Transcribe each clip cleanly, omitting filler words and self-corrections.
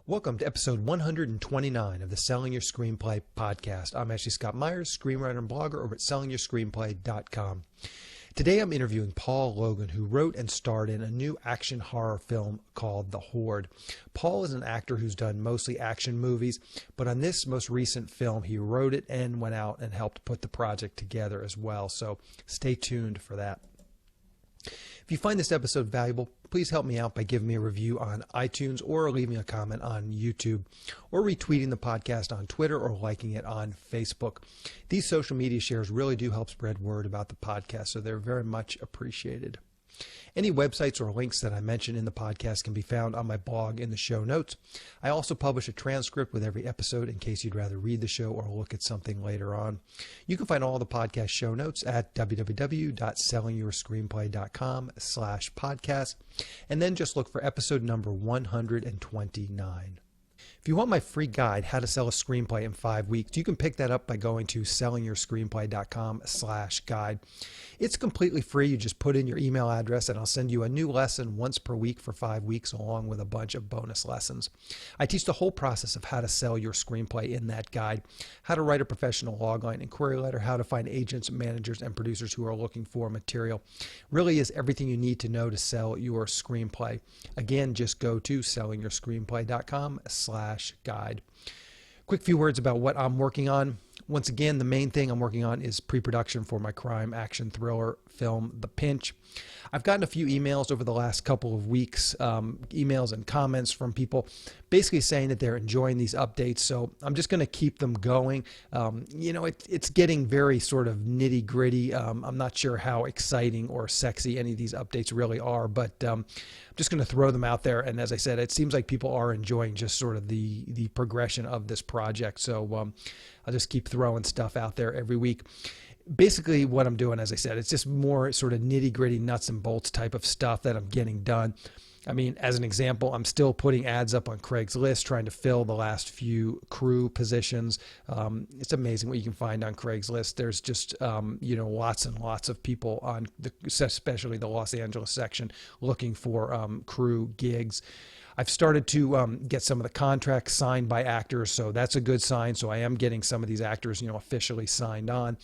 Welcome to episode 129 of the Selling Your Screenplay podcast. I'm Ashley Scott Myers, screenwriter and blogger over at sellingyourScreenplay.com. Today I'm interviewing Paul Logan, who wrote and starred in a new action horror film called The Horde. Paul is an actor who's done mostly action movies, but on this most recent film he wrote it and went out and helped put the project together as well. So stay tuned for that. If you find this episode valuable, please help me out by giving me a review on iTunes or leaving a comment on YouTube or retweeting the podcast on Twitter or liking it on Facebook. These social media shares really do help spread word about the podcast, so they're very much appreciated. Any websites or links that I mention in the podcast can be found on my blog in the show notes. I also publish a transcript with every episode in case you'd rather read the show or look at something later on. You can find all the podcast show notes at www.sellingyourscreenplay.com/podcast, and then just look for episode number 129. If you want my free guide, How to Sell a Screenplay in 5 Weeks, you can pick that up by going to sellingyourscreenplay.com/guide. It's completely free. You just put in your email address and I'll send you a new lesson once per week for 5 weeks along with a bunch of bonus lessons. I teach the whole process of how to sell your screenplay in that guide, how to write a professional logline and query letter, how to find agents, managers, and producers who are looking for material. Really is everything you need to know to sell your screenplay. Again, just go to sellingyourscreenplay.com/guide. Quick few words about what I'm working on. Once again, the main thing I'm working on is pre-production for my crime action thriller film, The Pinch. I've gotten a few emails over the last couple of weeks, emails and comments from people basically saying that they're enjoying these updates. So I'm just going to keep them going. It's getting very sort of nitty gritty. I'm not sure how exciting or sexy any of these updates really are, but I'm just going to throw them out there. And as I said, it seems like people are enjoying just sort of the progression of this project. So I'll just keep throwing stuff out there every week. Basically what I'm doing, as I said, it's just more sort of nitty gritty nuts and bolts type of stuff that I'm getting done. I mean, as an example, I'm still putting ads up on Craigslist, trying to fill the last few crew positions. It's amazing what you can find on Craigslist. There's just, lots and lots of people on, especially the Los Angeles section, looking for crew gigs. I've started to get some of the contracts signed by actors, so that's a good sign. So I am getting some of these actors, officially signed on.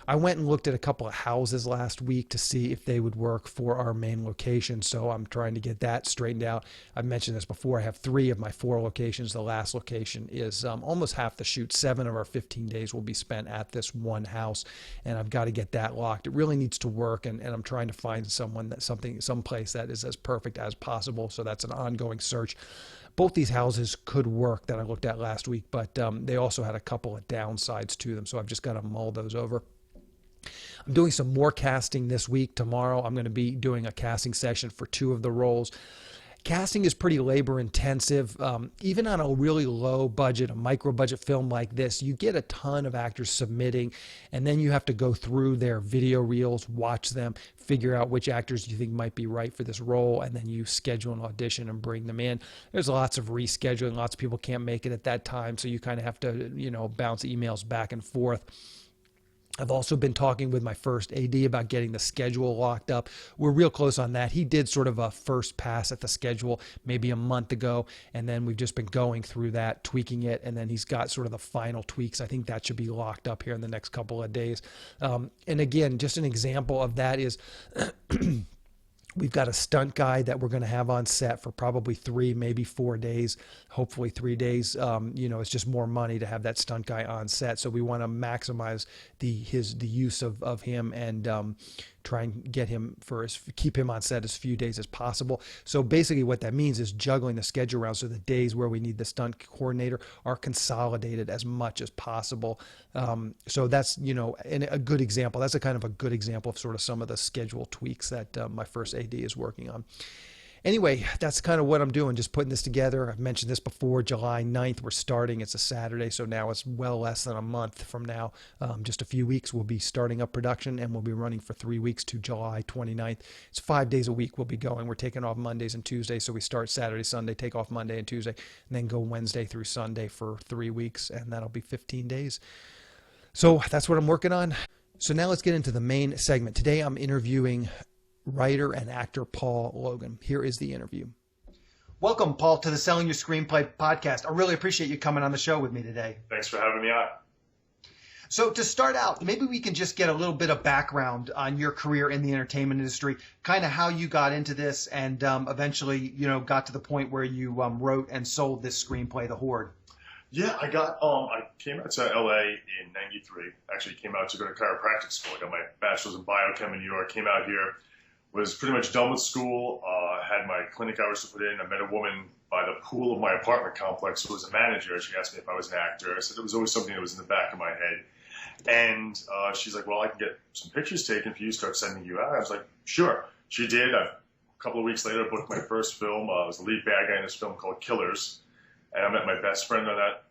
I went and looked at a couple of houses last week to see if they would work for our main location, so I'm trying to get that straightened out. I've mentioned this before. I have 3 of my 4 locations. The last location is almost half the shoot. 7 of our 15 days will be spent at this one house, and I've got to get that locked. It really needs to work, and I'm trying to find someplace that is as perfect as possible, so that's an ongoing search. Both these houses could work that I looked at last week, but they also had a couple of downsides to them, so I've just got to mull those over. I'm doing some more casting this week. Tomorrow I'm going to be doing a casting session for 2 of the roles. Casting is pretty labor intensive. Even on a really low budget, a micro budget film like this, you get a ton of actors submitting, and then you have to go through their video reels, watch them, figure out which actors you think might be right for this role, and then you schedule an audition and bring them in. There's lots of rescheduling. Lots of people can't make it at that time, so you kind of have to, bounce emails back and forth. I've also been talking with my first AD about getting the schedule locked up. We're real close on that. He did sort of a first pass at the schedule maybe a month ago, and then we've just been going through that, tweaking it, and then he's got sort of the final tweaks. I think that should be locked up here in the next couple of days. And again, just an example of that is we've got a stunt guy that we're going to have on set for probably 3, maybe 4 days, hopefully 3 days. It's just more money to have that stunt guy on set. So we want to maximize the use of him and try and get him keep him on set as few days as possible. So basically what that means is juggling the schedule around so the days where we need the stunt coordinator are consolidated as much as possible. So that's, a good example. That's a kind of a good example of sort of some of the schedule tweaks that my first AD is working on. Anyway, that's kind of what I'm doing, just putting this together. I've mentioned this before, July 9th, we're starting. It's a Saturday, so now it's well less than a month from now. Just a few weeks, we'll be starting up production, and we'll be running for 3 weeks to July 29th. It's 5 days a week we'll be going. We're taking off Mondays and Tuesdays, so we start Saturday, Sunday, take off Monday and Tuesday, and then go Wednesday through Sunday for 3 weeks, and that'll be 15 days. So that's what I'm working on. So now let's get into the main segment. Today I'm interviewing writer and actor Paul Logan. Here is the interview. Welcome, Paul, to the Selling Your Screenplay podcast. I really appreciate you coming on the show with me today. Thanks for having me on. So to start out, maybe we can just get a little bit of background on your career in the entertainment industry, kind of how you got into this and eventually, got to the point where you wrote and sold this screenplay, The Horde. Yeah, I came out to LA in '93. Actually came out to go to chiropractic school. I got my bachelor's in biochem in New York, came out here, was pretty much done with school, had my clinic hours to put in. I met a woman by the pool of my apartment complex who was a manager. She asked me if I was an actor. I said it was always something that was in the back of my head. And she's like, well, I can get some pictures taken for you, start sending you out. I was like, sure. She did. A couple of weeks later, I booked my first film. I was the lead bad guy in this film called Killers. And I met my best friend on that.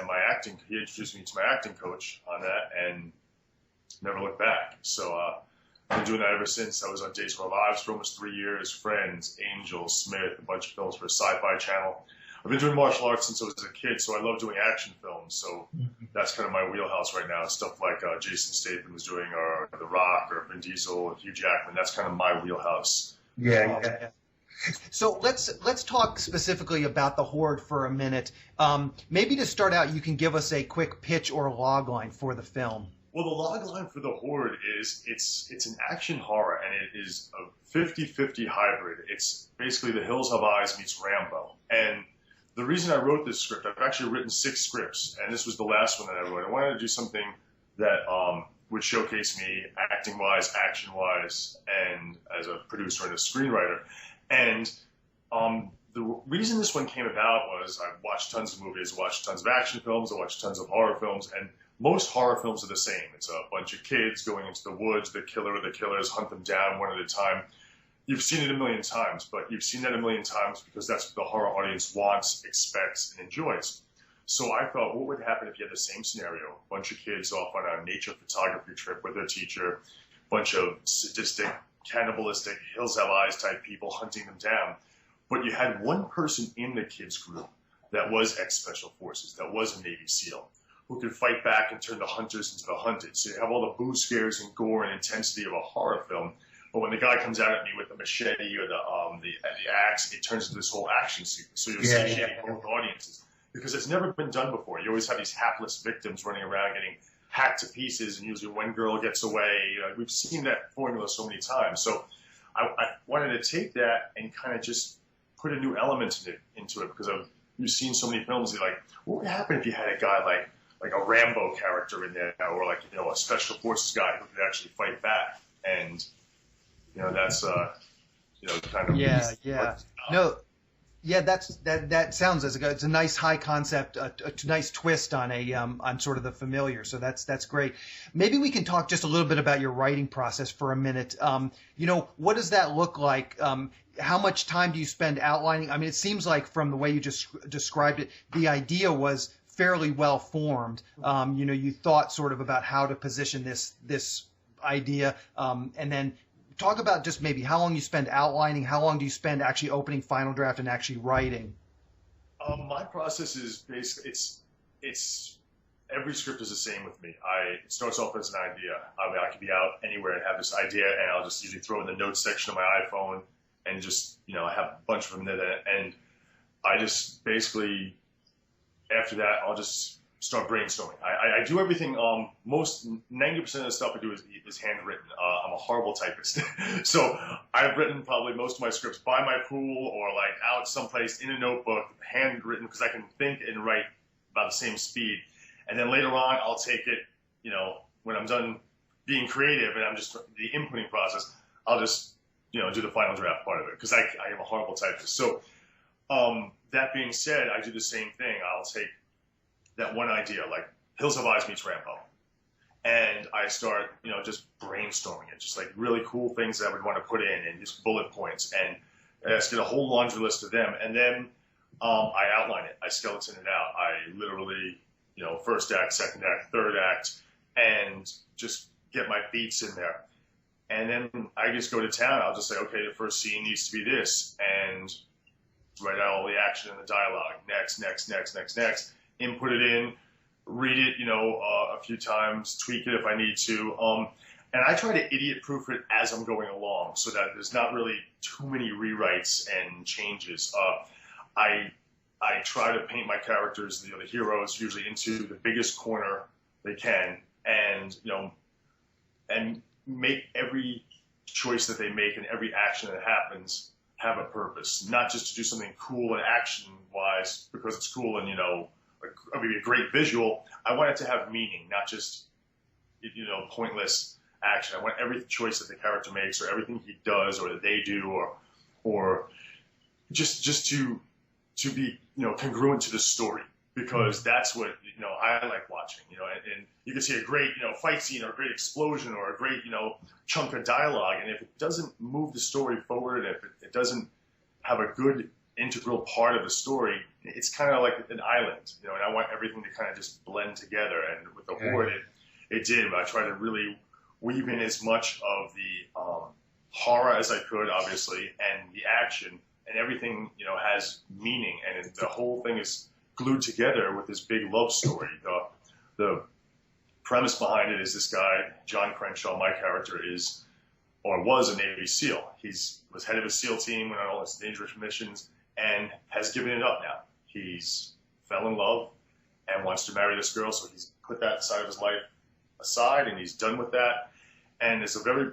And he introduced me to my acting coach on that and never looked back. So I've been doing that ever since. I was on Days of Our Lives for almost 3 years, Friends, Angel, Smith, a bunch of films for a sci-fi channel. I've been doing martial arts since I was a kid, so I love doing action films. So that's kind of my wheelhouse right now. Stuff like Jason Statham was doing, or The Rock, or Vin Diesel, or Hugh Jackman. That's kind of my wheelhouse. Yeah. So let's talk specifically about The Horde for a minute. Maybe to start out, you can give us a quick pitch or log line for the film. Well, the log line for The Horde is it's an action horror, and it is a 50-50 hybrid. It's basically The Hills Have Eyes meets Rambo. And the reason I wrote this script, I've actually written 6 scripts, and this was the last one that I wrote. I wanted to do something that would showcase me acting-wise, action-wise, and as a producer and a screenwriter. And the reason this one came about was I watched tons of movies, watched tons of action films, I watched tons of horror films, and most horror films are the same. It's a bunch of kids going into the woods, the killer or the killers hunt them down one at a time. You've seen it a million times, but you've seen that a million times because that's what the horror audience wants, expects, and enjoys. So I thought, what would happen if you had the same scenario? A bunch of kids off on a nature photography trip with their teacher, a bunch of sadistic, cannibalistic, Hills Have Eyes type people hunting them down. But you had one person in the kids group that was ex-Special Forces, that was a Navy SEAL, who could fight back and turn the hunters into the hunted. So you have all the boo scares and gore and intensity of a horror film. But when the guy comes out at me with the machete or the axe, it turns into this whole action scene. So you're seeing both audiences. Because it's never been done before. You always have these hapless victims running around getting hacked to pieces, and usually one girl gets away. We've seen that formula so many times. So I wanted to take that and kind of just put a new element into it because you've seen so many films that like, what would happen if you had a guy like a Rambo character in there, or like, a Special Forces guy who could actually fight back? And that's kind of that sounds as it's a nice high concept, a nice twist on on sort of the familiar. So that's great. Maybe we can talk just a little bit about your writing process for a minute. What does that look like? How much time do you spend outlining? I mean, it seems like from the way you just described it, the idea was fairly well formed. You thought sort of about how to position this idea, and then talk about just maybe how long you spend outlining, how long do you spend actually opening final draft and actually writing? My process is basically, it's every script is the same with me. It starts off as an idea. I could be out anywhere and have this idea, and I'll just usually throw it in the notes section of my iPhone and just, I have a bunch of them there. And I just basically, after that, I'll just start brainstorming. I do everything. 90% of the stuff I do is handwritten. I'm a horrible typist, so I've written probably most of my scripts by my pool or like out someplace in a notebook, handwritten, because I can think and write about the same speed. And then later on, I'll take it. When I'm done being creative and I'm just the inputting process, I'll just do the final draft part of it because I am a horrible typist. So that being said, I do the same thing. I'll take that one idea, like Hills Have Eyes meets Rambo. And I start, just brainstorming it, just like really cool things that I would want to put in and just bullet points. And I just get a whole laundry list of them. And then I outline it. I skeleton it out. I literally, first act, second act, third act, and just get my beats in there. And then I just go to town. I'll just say, okay, the first scene needs to be this. And write out all the action and the dialogue. Next. Input it in, read it, a few times, tweak it if I need to. And I try to idiot-proof it as I'm going along so that there's not really too many rewrites and changes. I try to paint my characters, the heroes, usually into the biggest corner they can, and and make every choice that they make and every action that happens have a purpose, not just to do something cool and action-wise because it's cool and maybe a great visual. I want it to have meaning, not just pointless action. I want every choice that the character makes, or everything he does, or that they do, or just to be congruent to the story, because that's what I like watching. And you can see a great fight scene, or a great explosion, or a great chunk of dialogue, and if it doesn't move the story forward, and if it doesn't have a good integral part of the story, it's kind of like an island, and I want everything to kind of just blend together. And with the Horde, it did. But I tried to really weave in as much of the horror as I could, obviously, and the action, and everything has meaning, and the whole thing is glued together with this big love story. The premise behind it is this guy, John Crenshaw, my character, is or was a Navy SEAL. He was head of a SEAL team, went on all his dangerous missions, and has given it up now. He's fell in love and wants to marry this girl, so he's put that side of his life aside, and he's done with that. And it's a very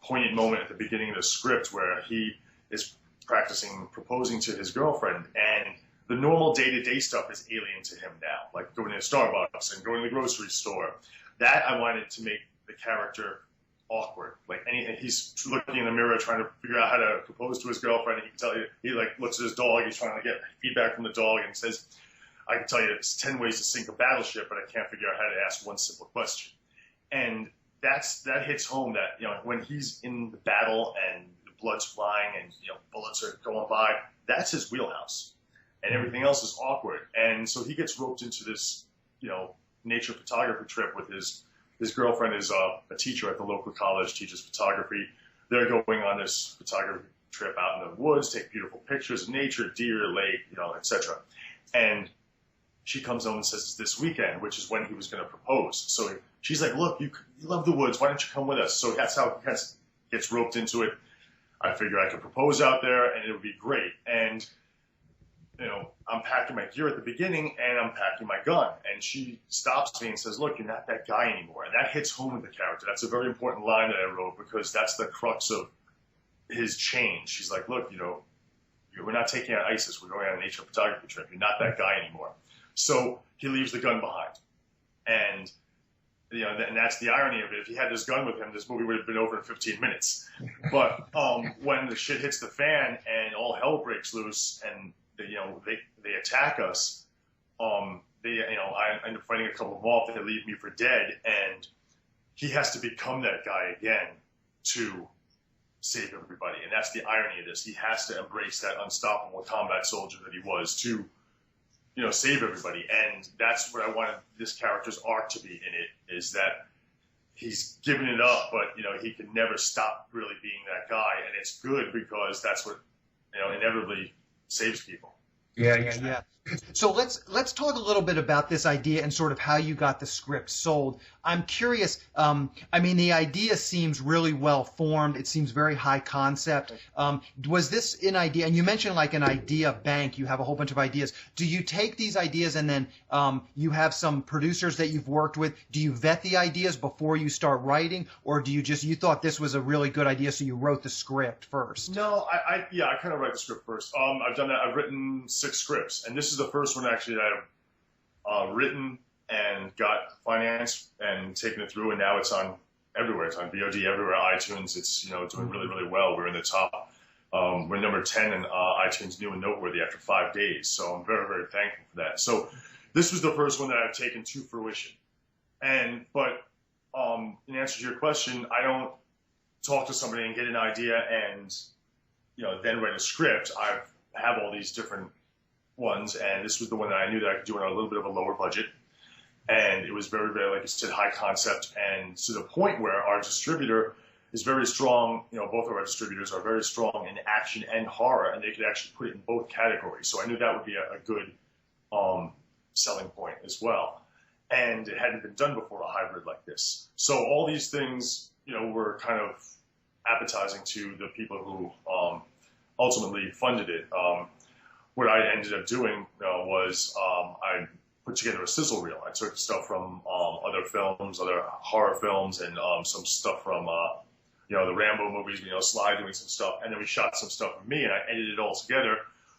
poignant moment at the beginning of the script where he is practicing proposing to his girlfriend, and the normal day-to-day stuff is alien to him now, like going to Starbucks and going to the grocery store. That I wanted to make the character awkward. Like he's looking in the mirror trying to figure out how to propose to his girlfriend, and he can tell you, he looks at his dog, he's trying to get feedback from the dog, and says, I can tell you it's 10 ways to sink a battleship, but I can't figure out how to ask one simple question. And that hits home, that when he's in the battle and the blood's flying and bullets are going by, that's his wheelhouse, and everything else is awkward. And so he gets roped into this nature photography trip with his girlfriend is a teacher at the local college, teaches photography. They're going on this photography trip out in the woods, take beautiful pictures of nature, deer, lake, etc. And she comes home and says it's this weekend, which is when he was going to propose. So she's like, look, you love the woods. Why don't you come with us? So that's how he kind of gets roped into it. I figure I could propose out there, and it would be great. And I'm packing my gear at the beginning, and I'm packing my gun. And she stops me and says, look, you're not that guy anymore. And that hits home with the character. That's a very important line that I wrote, because that's the crux of his change. She's like, look, we're not taking out ISIS. We're going on a nature photography trip. You're not that guy anymore. So he leaves the gun behind. And and that's the irony of it. If he had this gun with him, this movie would have been over in 15 minutes. But when the shit hits the fan and all hell breaks loose, and they attack us, I end up fighting a couple of them off. They leave me for dead, and he has to become that guy again to save everybody. And that's the irony of this. He has to embrace that unstoppable combat soldier that he was to save everybody. And that's what I wanted this character's arc to be in it, is that he's given it up, but he can never stop really being that guy. And it's good, because that's what inevitably saves people. Yeah. So let's talk a little bit about this idea and sort of how you got the script sold. I'm curious. The idea seems really well formed. It seems very high concept. Was this an idea? And you mentioned like an idea bank. You have a whole bunch of ideas. Do you take these ideas and then you have some producers that you've worked with? Do you vet the ideas before you start writing, or do you thought this was a really good idea, so you wrote the script first? No, I kind of write the script first. I've done that. I've written 6 scripts, and this is the first one actually that I've written and got financed and taken it through, and now it's on everywhere. It's on VOD everywhere, iTunes. It's doing really, really well. We're in the top. We're number 10 in iTunes New and Noteworthy after 5 days, so I'm very, very thankful for that. So this was the first one that I've taken to fruition. But in answer to your question, I don't talk to somebody and get an idea and then write a script. I have all these different ones, and this was the one that I knew that I could do on a little bit of a lower budget, and it was very, very, like I said, high concept, and to the point where our distributor is very strong. Both of our distributors are very strong in action and horror, and they could actually put it in both categories. So I knew that would be a good selling point as well, and it hadn't been done before, a hybrid like this. So all these things were kind of appetizing to the people who ultimately funded it. what I ended up doing was I put together a sizzle reel. I took stuff from other films, other horror films, and some stuff from the Rambo movies. Sly doing some stuff, and then we shot some stuff with me, and I edited it all together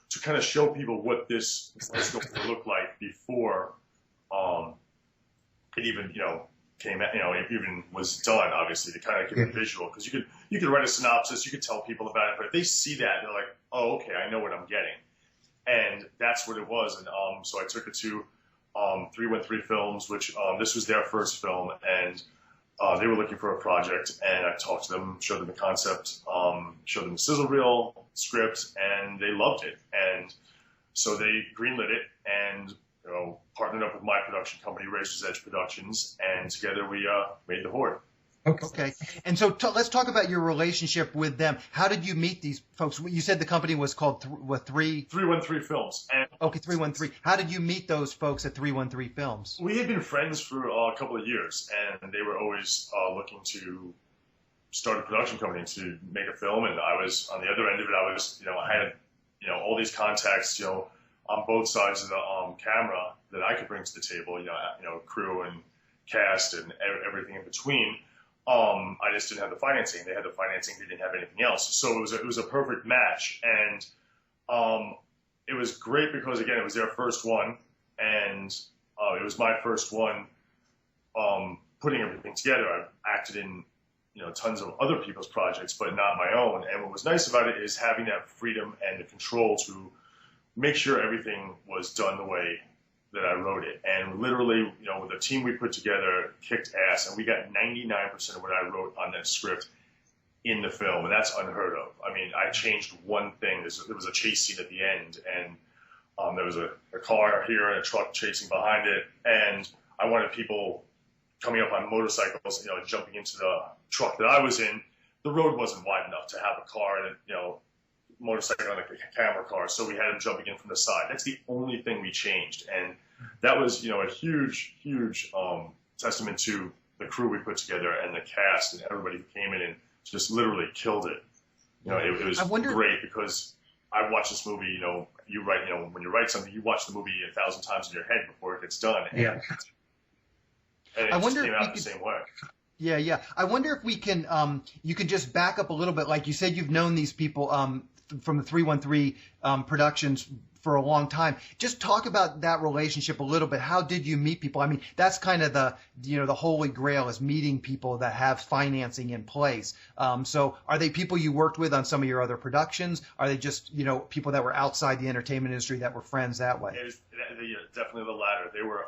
to kind of show people what this was going to look like before it even came out, it even was done. Obviously, to kind of give a visual, because you could write a synopsis, you could tell people about it, but if they see that, they're like, oh, okay, I know what I'm getting, and that's what it was. And so I took it to 313 Films, which this was their first film, and they were looking for a project, and I talked to them, showed them the concept, showed them the sizzle reel, script, and they loved it. And so they greenlit it, and partnered up with my production company, Razor's Edge Productions, and together we made the Horde. Okay. And so let's talk about your relationship with them. How did you meet these folks? You said the company was called 313 Films. And okay, 313. How did you meet those folks at 313 Films? We had been friends for a couple of years, and they were always looking to start a production company to make a film, and I was on the other end of it. I had all these contacts, on both sides of the camera that I could bring to the table, crew and cast and everything in between. I just didn't have the financing. They had the financing. They didn't have anything else. So it was a perfect match. And it was great because, again, it was their first one. And it was my first one putting everything together. I've acted in tons of other people's projects, but not my own. And what was nice about it is having that freedom and the control to make sure everything was done the way that I wrote it. And literally, with the team we put together kicked ass, and we got 99% of what I wrote on that script in the film, and that's unheard of. I mean, I changed one thing. There was a chase scene at the end, and there was a car here and a truck chasing behind it, and I wanted people coming up on motorcycles, jumping into the truck that I was in. The road wasn't wide enough to have a car and motorcycle on a camera car, so we had him jumping in from the side. That's the only thing we changed, and that was a huge testament to the crew we put together and the cast and everybody who came in and just literally killed it. It was great because I watched this movie. You write, when you write something, you watch the movie 1,000 times in your head before it gets done. And it just came out the same way. Yeah. I wonder if we can, you can just back up a little bit. Like you said, you've known these people from the 313 Productions for a long time. Just talk about that relationship a little bit. How did you meet people? I mean, that's kind of the holy grail, is meeting people that have financing in place. So are they people you worked with on some of your other productions? Are they just, people that were outside the entertainment industry that were friends that way? Definitely the latter. They were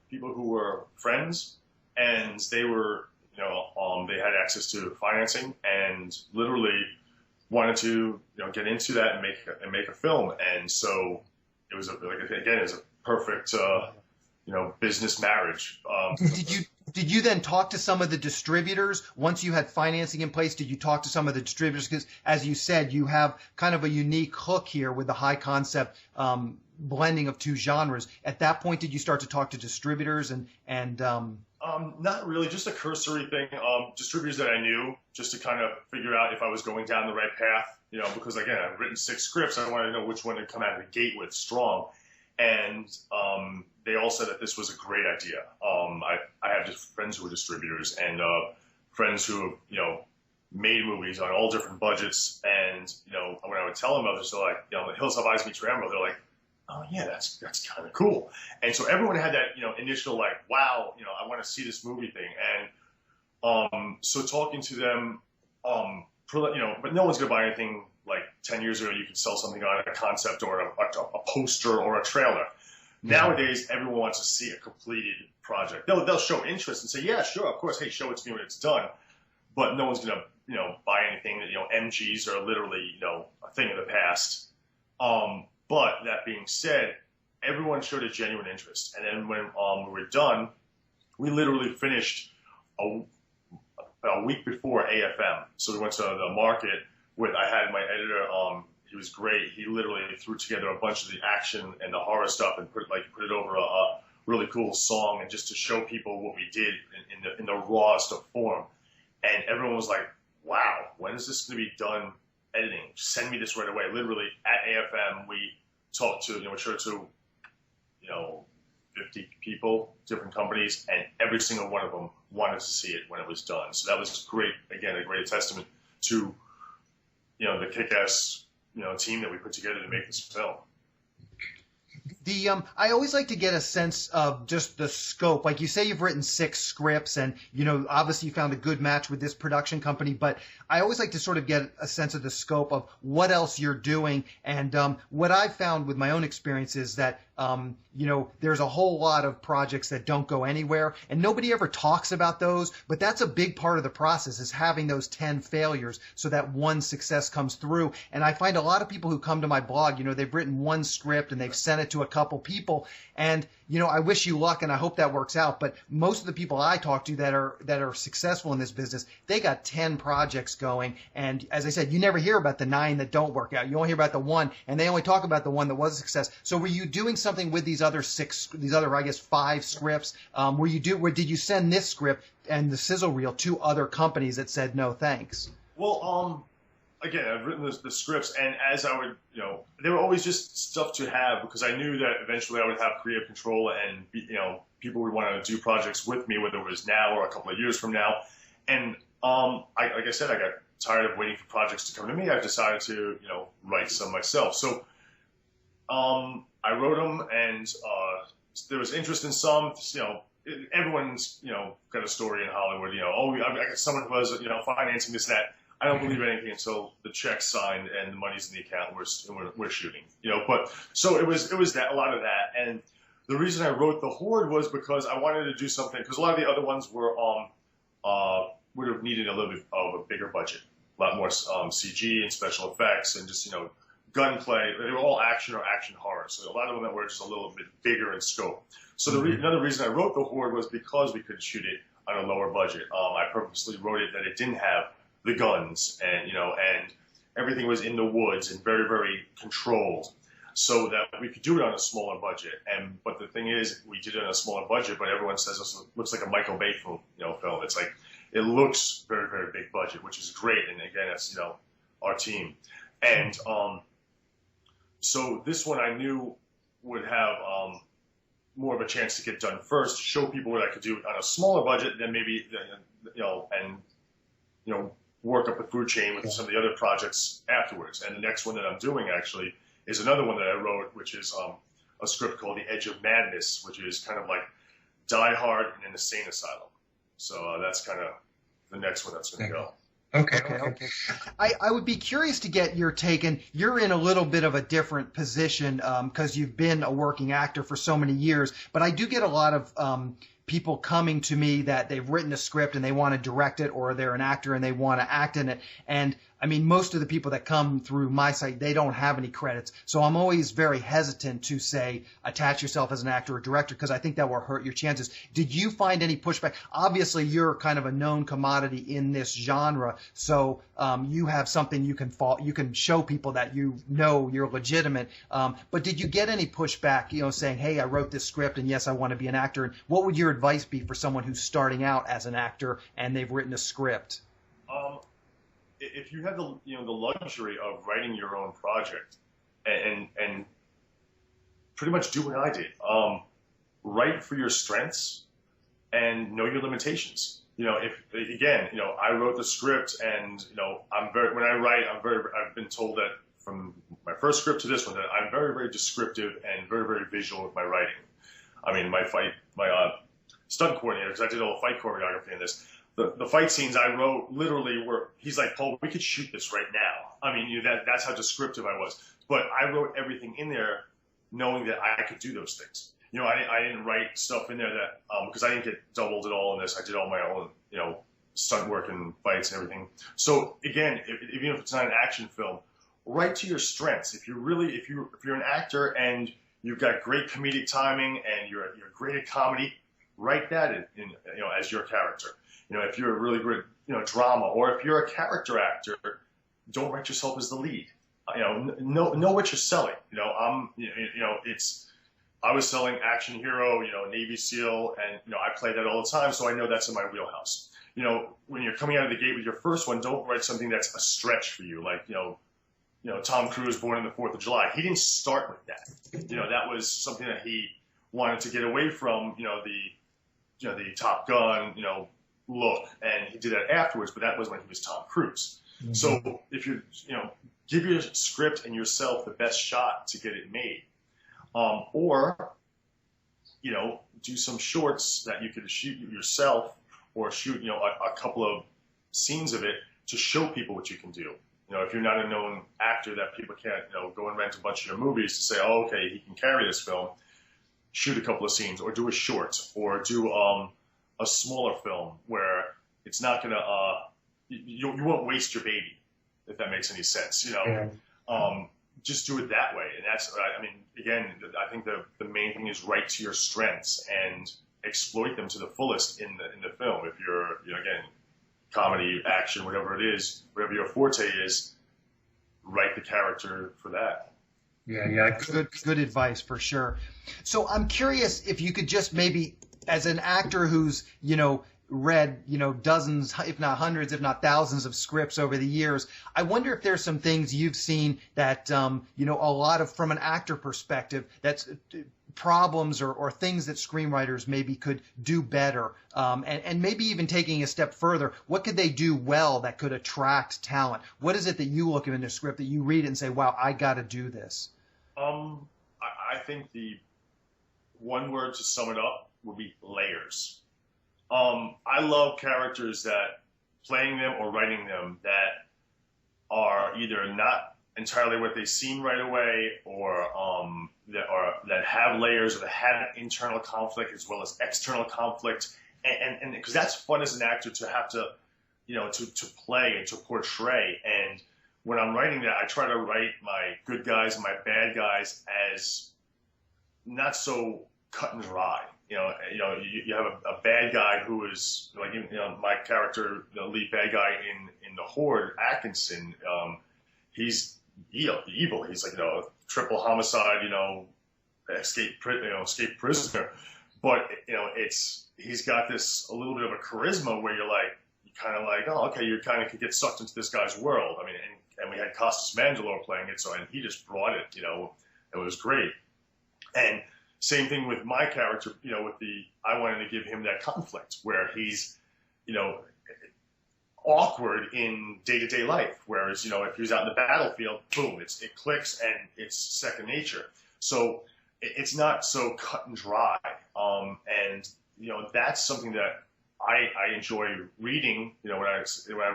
people who were friends, and they were, they had access to financing and literally wanted to, get into that and make a film. And so it was it was a perfect, business marriage. Did you then talk to some of the distributors once you had financing in place? Did you talk to some of the distributors? Because as you said, you have kind of a unique hook here with the high concept blending of two genres. At that point, did you start to talk to distributors and not really, just a cursory thing. Distributors that I knew, just to kind of figure out if I was going down the right path, because again, I've written 6 scripts. I wanted to know which one to come out of the gate with strong. And they all said that this was a great idea. I have just friends who are distributors and friends who have, made movies on all different budgets. And, when I would tell them about this, they're like, The Hills Have Eyes meets Rambo, they're like, oh yeah, that's kind of cool. And so everyone had that, initial like, wow, I want to see this movie thing. And so talking to them, but no one's going to buy anything like 10 years ago. You could sell something on a concept or a poster or a trailer. Nowadays, everyone wants to see a completed project. They'll show interest and say, yeah, sure, of course, hey, show it to me when it's done. But no one's going to, buy anything that, MGs are literally, a thing of the past. But that being said, everyone showed a genuine interest. And then when we were done, we literally finished a week before AFM. So we went to the market I had my editor, he was great. He literally threw together a bunch of the action and the horror stuff and put it over a really cool song, and just to show people what we did in the rawest of form. And everyone was like, wow, when is this going to be done editing? Send me this right away. Literally at AFM, we talked to, showed to, 50 people, different companies, and every single one of them wanted to see it when it was done. So that was great. Again, a great testament to, the kick-ass, team that we put together to make this film. I always like to get a sense of just the scope. Like you say, you've written 6 scripts, and obviously you found a good match with this production company. But I always like to sort of get a sense of the scope of what else you're doing. And what I've found with my own experience is that there's a whole lot of projects that don't go anywhere, and nobody ever talks about those. But that's a big part of the process, is having those 10 failures so that one success comes through. And I find a lot of people who come to my blog, they've written one script and they've sent it to a couple people, and I wish you luck and I hope that works out. But most of the people I talk to that are successful in this business, they got 10 projects going, and as I said, you never hear about the 9 that don't work out. You only hear about the 1, and they only talk about the 1 that was a success. So were you doing something with these other 5 scripts? Did you send this script and the sizzle reel to other companies that said no thanks? Well, again, I've written the scripts, and as I would, they were always just stuff to have, because I knew that eventually I would have creative control, and people would want to do projects with me, whether it was now or a couple of years from now. And like I said, I got tired of waiting for projects to come to me. I decided to, write some myself. So I wrote them, and there was interest in some. Everyone's got a story in Hollywood. I got someone who was financing this and that. I don't believe anything until the check's signed and the money's in the account. We're shooting, But so it was a lot of that. And the reason I wrote the Horde was because I wanted to do something, because a lot of the other ones were would have needed a little bit of a bigger budget, a lot more CG and special effects, and just gunplay. They were all action or action horror, so a lot of them that were just a little bit bigger in scope. So another reason I wrote the Horde was because we could shoot it on a lower budget. I purposely wrote it that it didn't have the guns, and and everything was in the woods and very, very controlled, so that we could do it on a smaller budget. But the thing is, we did it on a smaller budget, but everyone says this looks like a Michael Bay film. It's like, it looks very, very big budget, which is great. And again, that's our team. And so this one I knew would have more of a chance to get done first, show people what I could do on a smaller budget, then maybe work up the food chain with some of the other projects afterwards. And the next one that I'm doing actually is another one that I wrote, which is a script called The Edge of Madness, which is kind of like Die Hard in an insane asylum. So that's kind of the next one that's going to go. Okay. I would be curious to get your take, and you're in a little bit of a different position because you've been a working actor for so many years, but I do get a lot of people coming to me that they've written a script and they want to direct it, or they're an actor and they want to act in it. And I mean, most of the people that come through my site, they don't have any credits. So I'm always very hesitant to say, attach yourself as an actor or director, because I think that will hurt your chances. Did you find any pushback? Obviously, you're kind of a known commodity in this genre. So you have something you can show people that you're legitimate. But did you get any pushback, saying, hey, I wrote this script and yes, I want to be an actor? And what would your advice be for someone who's starting out as an actor and they've written a script? If you have the luxury of writing your own project, and pretty much do what I did, write for your strengths and know your limitations. I wrote the script, and I've been told that from my first script to this one that I'm very, very descriptive and very, very visual with my writing. I mean, my stunt coordinator, because I did all the fight choreography in this. The fight scenes I wrote literally were, he's like, Paul, we could shoot this right now. I mean, that's how descriptive I was. But I wrote everything in there knowing that I could do those things. I didn't write stuff in there that, because I didn't get doubled at all in this. I did all my own, stunt work and fights and everything. So again, even if it's not an action film, write to your strengths. If you're an actor and you've got great comedic timing and you're great at comedy, write that in as your character. If you're a really good, drama, or if you're a character actor, don't write yourself as the lead. Know what you're selling. I was selling action hero, Navy SEAL, and I play that all the time, so I know that's in my wheelhouse. When you're coming out of the gate with your first one, don't write something that's a stretch for you, like Tom Cruise Born in the Fourth of July. He didn't start with that. That was something that he wanted to get away from, the Top Gun, look, and he did that afterwards, but that was when he was Tom Cruise. Mm-hmm. So if give your script and yourself the best shot to get it made, or do some shorts that you could shoot yourself, or shoot a couple of scenes of it to show people what you can do. If you're not a known actor that people can't go and rent a bunch of your movies to say, oh, okay, he can carry this film, shoot a couple of scenes, or do a short, or do a smaller film where it's not going to you won't waste your baby, if that makes any sense. Just do it that way. And that's, again, I think the main thing is write to your strengths and exploit them to the fullest in the film. If you're, again, comedy, action, whatever it is, whatever your forte is, write the character for that. Yeah. Good advice for sure. So I'm curious if you could just maybe, as an actor who's, read, dozens, if not hundreds, if not thousands of scripts over the years, I wonder if there's some things you've seen that, a lot of, from an actor perspective, that's problems or things that screenwriters maybe could do better, and maybe even taking a step further, what could they do well that could attract talent? What is it that you look in a script that you read it and say, wow, I got to do this? I think the one word to sum it up would be layers. I love characters that playing them or writing them that are either not entirely what they seem right away, or that have layers, or that have internal conflict as well as external conflict, and because that's fun as an actor to have to, to play and to portray. And when I'm writing that, I try to write my good guys and my bad guys as not so cut and dry. You have a bad guy who is like, my character, the lead bad guy in the Horde, Atkinson. He's evil. He's like, triple homicide, escape prisoner. But he's got this a little bit of a charisma where you kind of like, oh, okay, you kind of could get sucked into this guy's world. And we had Costas Mandylor playing it, and he just brought it. It was great. And same thing with my character, I wanted to give him that conflict where he's, awkward in day-to-day life. Whereas, if he's out in the battlefield, boom, it clicks and it's second nature. So it's not so cut and dry. And, that's something that I enjoy reading. When I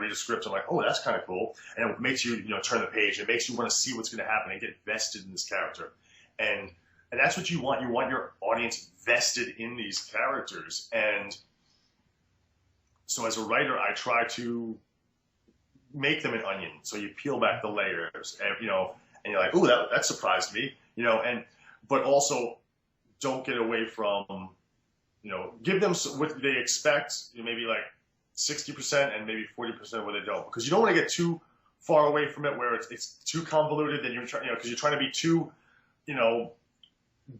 read a script, I'm like, oh, that's kind of cool. And it makes you, turn the page. It makes you want to see what's going to happen and get vested in this character. And that's what you want. You want your audience vested in these characters. And so as a writer, I try to make them an onion. So you peel back the layers, and you're like, ooh, that surprised me, but also don't get away from, give them what they expect, maybe like 60% and maybe 40% of what they don't, because you don't want to get too far away from it where it's too convoluted. Then you're trying, because you're trying to be too,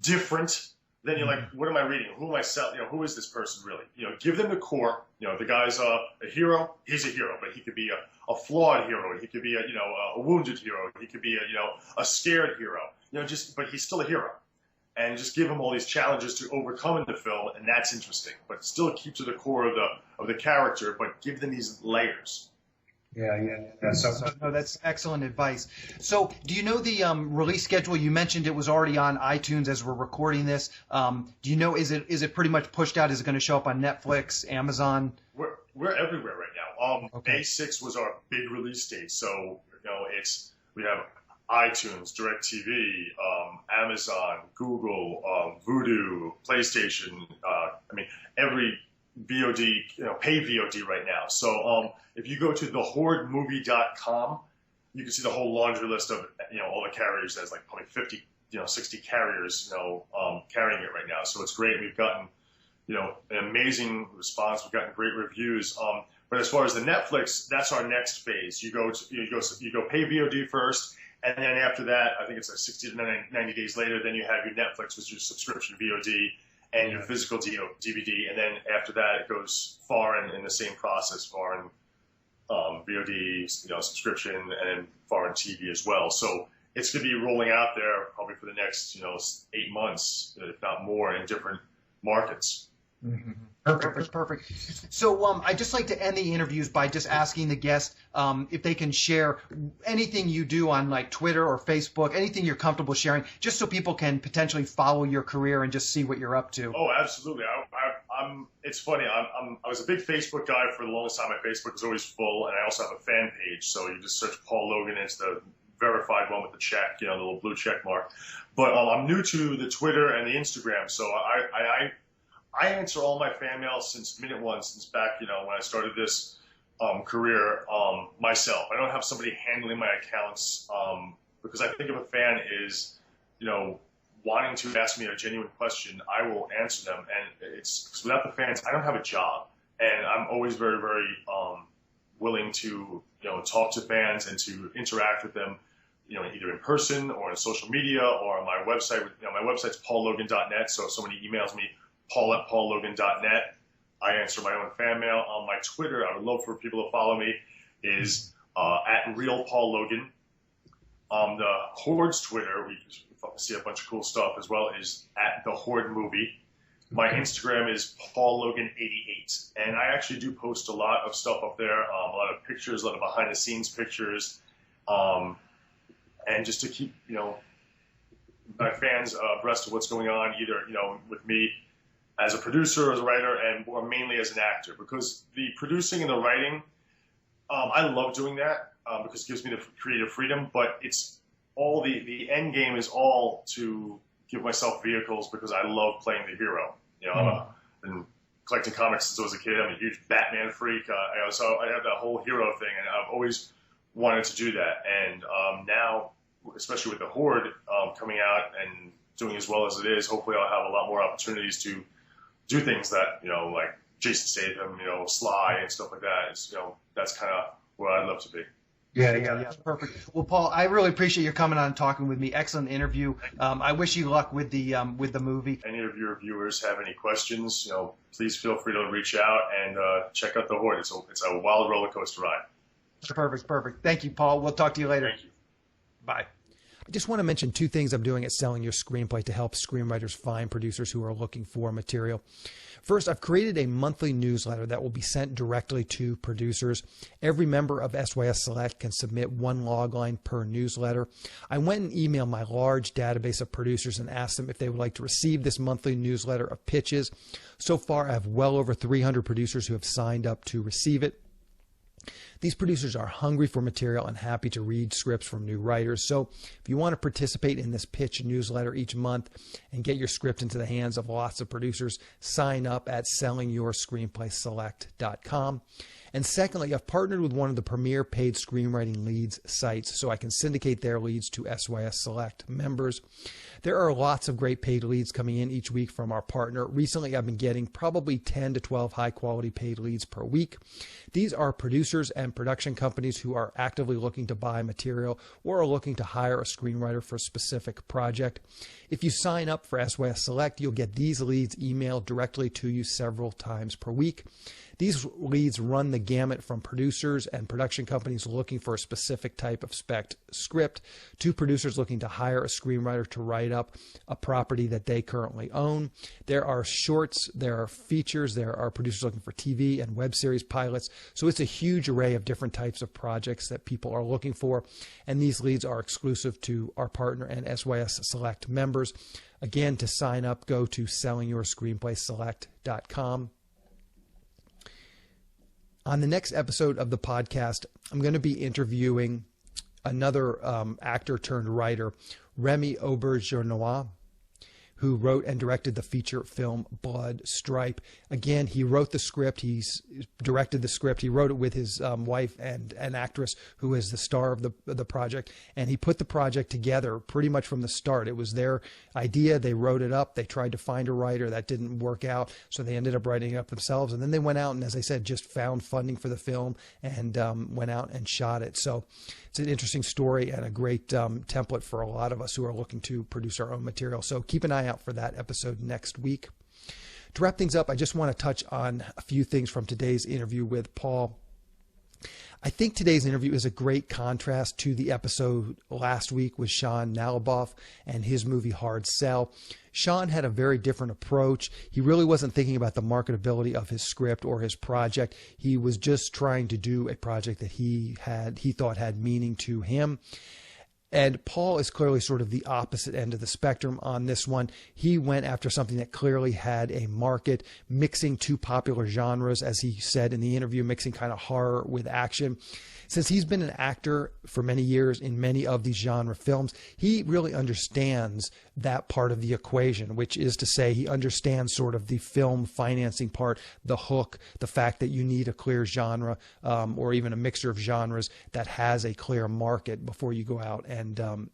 different. Then you're like, what am I reading? Who am I selling? Who is this person really? Give them the core. The guy's a hero. He's a hero, but he could be a flawed hero. He could be a wounded hero. He could be a scared hero. But he's still a hero. And just give him all these challenges to overcome in the film, and that's interesting. But still keep to the core of the character, but give them these layers. Yeah. So no, that's excellent advice. So, do you know the release schedule? You mentioned it was already on iTunes as we're recording this. Do you know, is it pretty much pushed out? Is it going to show up on Netflix, Amazon? We're everywhere right now. Okay. May 6th was our big release date, so we have iTunes, DirecTV, Amazon, Google, Vudu, PlayStation. Every VOD, pay VOD right now. So if you go to thehordemovie.com, you can see the whole laundry list of all the carriers. There's like probably 50, 60 carriers, carrying it right now. So it's great. We've gotten, an amazing response. We've gotten great reviews. But as far as the Netflix, that's our next phase. You go pay VOD first, and then after that, I think it's like 60 to 90 days later, then you have your Netflix, which is your subscription VOD. And your physical DVD, and then after that it goes far in the same process, far in VOD, subscription, and then foreign TV as well. So it's going to be rolling out there probably for the next, 8 months, if not more, in different markets. Mm-hmm. Perfect. So I'd just like to end the interviews by just asking the guest if they can share anything you do on like Twitter or Facebook, anything you're comfortable sharing, just so people can potentially follow your career and just see what you're up to. Oh, absolutely. It's funny. I was a big Facebook guy for the longest time. My Facebook was always full, and I also have a fan page. So you just search Paul Logan. It's the verified one with the check, the little blue check mark. But I'm new to the Twitter and the Instagram, so I answer all my fan mail since minute one, since back, when I started this career myself. I don't have somebody handling my accounts because I think if a fan is, wanting to ask me a genuine question, I will answer them. And it's without the fans, I don't have a job. And I'm always very, very willing to, talk to fans and to interact with them, either in person or on social media or on my website. My website's paullogan.net. So if somebody emails me, paul@paullogan.net. I answer my own fan mail. On my Twitter, I would love for people to follow me, is at Real Paul Logan. The Horde's Twitter, we see a bunch of cool stuff as well, is at the Horde Movie. My Instagram is paullogan88. And I actually do post a lot of stuff up there, a lot of pictures, a lot of behind-the-scenes pictures, and just to keep, my fans abreast of what's going on, either, with me as a producer, as a writer, or mainly as an actor, because the producing and the writing, I love doing that because it gives me the creative freedom, but it's all the end game is all to give myself vehicles because I love playing the hero. I've been collecting comics since I was a kid. I'm a huge Batman freak. So I have that whole hero thing, and I've always wanted to do that. And now, especially with the Horde coming out and doing as well as it is, hopefully I'll have a lot more opportunities to do things that, like Jason Statham, Sly and stuff like that. It's, that's kind of where I'd love to be. Yeah. Perfect. Well, Paul, I really appreciate you coming on and talking with me. Excellent interview. I wish you luck with the movie. Any of your viewers have any questions, please feel free to reach out and check out the Horde. It's a wild roller coaster ride. Perfect. Thank you, Paul. We'll talk to you later. Thank you. Bye. I just want to mention 2 things I'm doing at Selling Your Screenplay to help screenwriters find producers who are looking for material. First, I've created a monthly newsletter that will be sent directly to producers. Every member of SYS Select can submit 1 logline per newsletter. I went and emailed my large database of producers and asked them if they would like to receive this monthly newsletter of pitches. So far, I have well over 300 producers who have signed up to receive it. These producers are hungry for material and happy to read scripts from new writers. So if you want to participate in this pitch newsletter each month and get your script into the hands of lots of producers, sign up at sellingyourscreenplayselect.com. And secondly, I've partnered with one of the premier paid screenwriting leads sites so I can syndicate their leads to SYS Select members. There are lots of great paid leads coming in each week from our partner. Recently, I've been getting probably 10 to 12 high-quality paid leads per week. These are producers and production companies who are actively looking to buy material or are looking to hire a screenwriter for a specific project. If you sign up for SYS Select, you'll get these leads emailed directly to you several times per week. These leads run the gamut from producers and production companies looking for a specific type of spec script to producers looking to hire a screenwriter to write up a property that they currently own. There are shorts, there are features, there are producers looking for TV and web series pilots. So it's a huge array of different types of projects that people are looking for. And these leads are exclusive to our partner and SYS Select members. Again, to sign up, go to sellingyourscreenplayselect.com. On the next episode of the podcast, I'm going to be interviewing another actor turned writer, Remy Auberjonois, who wrote and directed the feature film Blood Stripe. Again, he wrote the script. He's directed the script. He wrote it with his wife and an actress who is the star of the project. And he put the project together pretty much from the start. It was their idea. They wrote it up. They tried to find a writer. That didn't work out. So they ended up writing it up themselves. And then they went out and, as I said, just found funding for the film and went out and shot it. So it's an interesting story and a great template for a lot of us who are looking to produce our own material. So keep an eye out for that episode next week. To wrap things up, I just want to touch on a few things from today's interview with Paul. I think today's interview is a great contrast to the episode last week with Sean Nalaboff and his movie Hard Sell. Sean had a very different approach. He really wasn't thinking about the marketability of his script or his project. He was just trying to do a project that he thought had meaning to him. And Paul is clearly sort of the opposite end of the spectrum on this one. He went after something that clearly had a market, mixing two popular genres, as he said in the interview, mixing kind of horror with action. Since he's been an actor for many years in many of these genre films, he really understands that part of the equation, which is to say he understands sort of the film financing part, the hook, the fact that you need a clear genre or even a mixture of genres that has a clear market before you go out and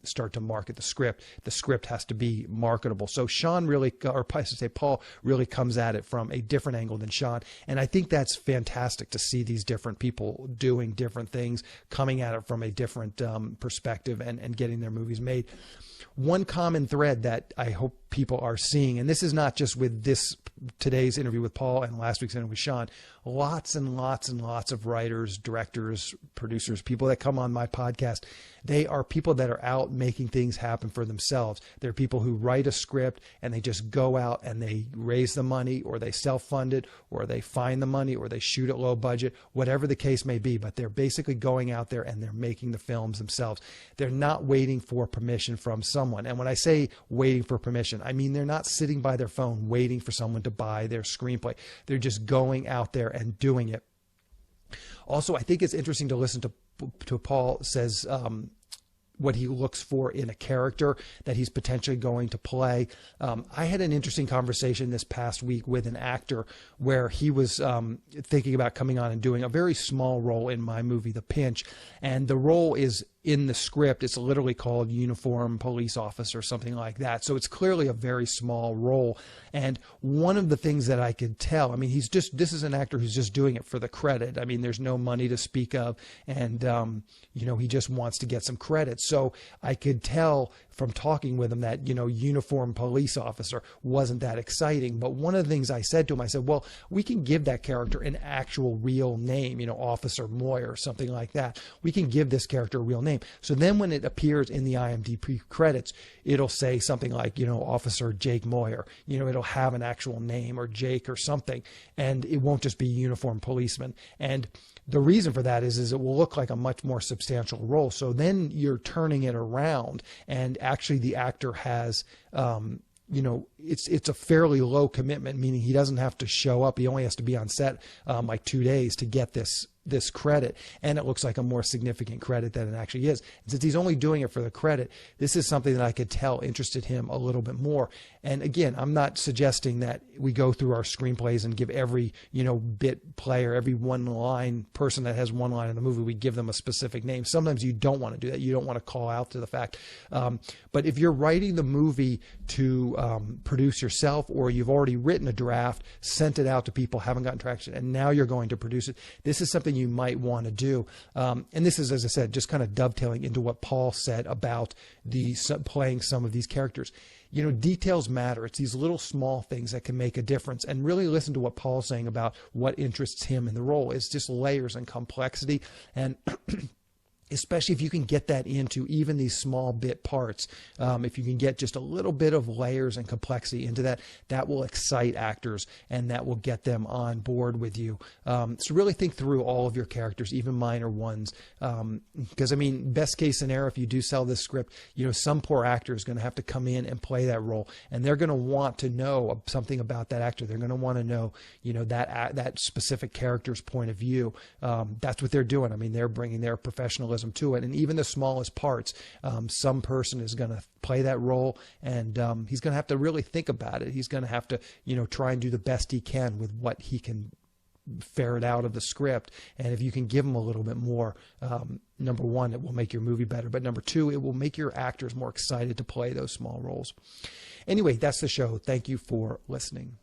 start to market the script. The script has to be marketable. So Sean really, or I should say Paul, really comes at it from a different angle than Sean. And I think that's fantastic to see these different people doing different things, coming at it from a different perspective and getting their movies made. One common thread that I hope people are seeing, and this is not just with today's interview with Paul and last week's interview with Sean, lots and lots and lots of writers, directors, producers, people that come on my podcast, they are people that are out making things happen for themselves. They're people who write a script and they just go out and they raise the money, or they self-fund it, or they find the money, or they shoot at low budget, whatever the case may be. But they're basically going out there and they're making the films themselves. They're not waiting for permission from someone. And when I say waiting for permission, I mean they're not sitting by their phone waiting for someone to buy their screenplay. They're just going out there and doing it. Also, I think it's interesting to listen to Paul says what he looks for in a character that he's potentially going to play. I had an interesting conversation this past week with an actor where he was thinking about coming on and doing a very small role in my movie, The Pinch. And the role is in the script. It's literally called Uniform Police Officer, something like that. So it's clearly a very small role. And one of the things that I could tell, I mean, this is an actor who's just doing it for the credit. I mean, there's no money to speak of. And, he just wants to get some credit. So I could tell from talking with him that, Uniform Police Officer wasn't that exciting. But one of the things I said to him, I said, well, we can give that character an actual real name, Officer Moyer, something like that. We can give this character a real name. So then when it appears in the IMDb credits, it'll say something like, Officer Jake Moyer. It'll have an actual name, or Jake or something, and it won't just be Uniform Policeman. And the reason for that is it will look like a much more substantial role. So then you're turning it around, and actually the actor has, it's a fairly low commitment, meaning he doesn't have to show up. He only has to be on set like 2 days to get this credit, and it looks like a more significant credit than it actually is. And since he's only doing it for the credit, this is something that I could tell interested him a little bit more. And again, I'm not suggesting that we go through our screenplays and give every, bit player, every one line person that has one line in the movie, we give them a specific name. Sometimes you don't want to do that. You don't want to call out to the fact. But if you're writing the movie to produce yourself, or you've already written a draft, sent it out to people, haven't gotten traction, and now you're going to produce it, this is something you might want to do. And this is, as I said, just kind of dovetailing into what Paul said about playing some of these characters. Details matter. It's these little small things that can make a difference. And really listen to what Paul's saying about what interests him in the role. It's just layers and complexity. And especially if you can get that into even these small bit parts, if you can get just a little bit of layers and complexity into that, that will excite actors and that will get them on board with you. So really think through all of your characters, even minor ones, because best case scenario, if you do sell this script, some poor actor is going to have to come in and play that role, and they're going to want to know something about that actor. They're going to want to know, that specific character's point of view. That's what they're doing. They're bringing their professionalism to it, and even the smallest parts, some person is going to play that role, and he's going to have to really think about it. He's going to have to try and do the best he can with what he can ferret out of the script. And if you can give him a little bit more, number one, it will make your movie better, but number two, it will make your actors more excited to play those small roles. Anyway, that's the show. Thank you for listening.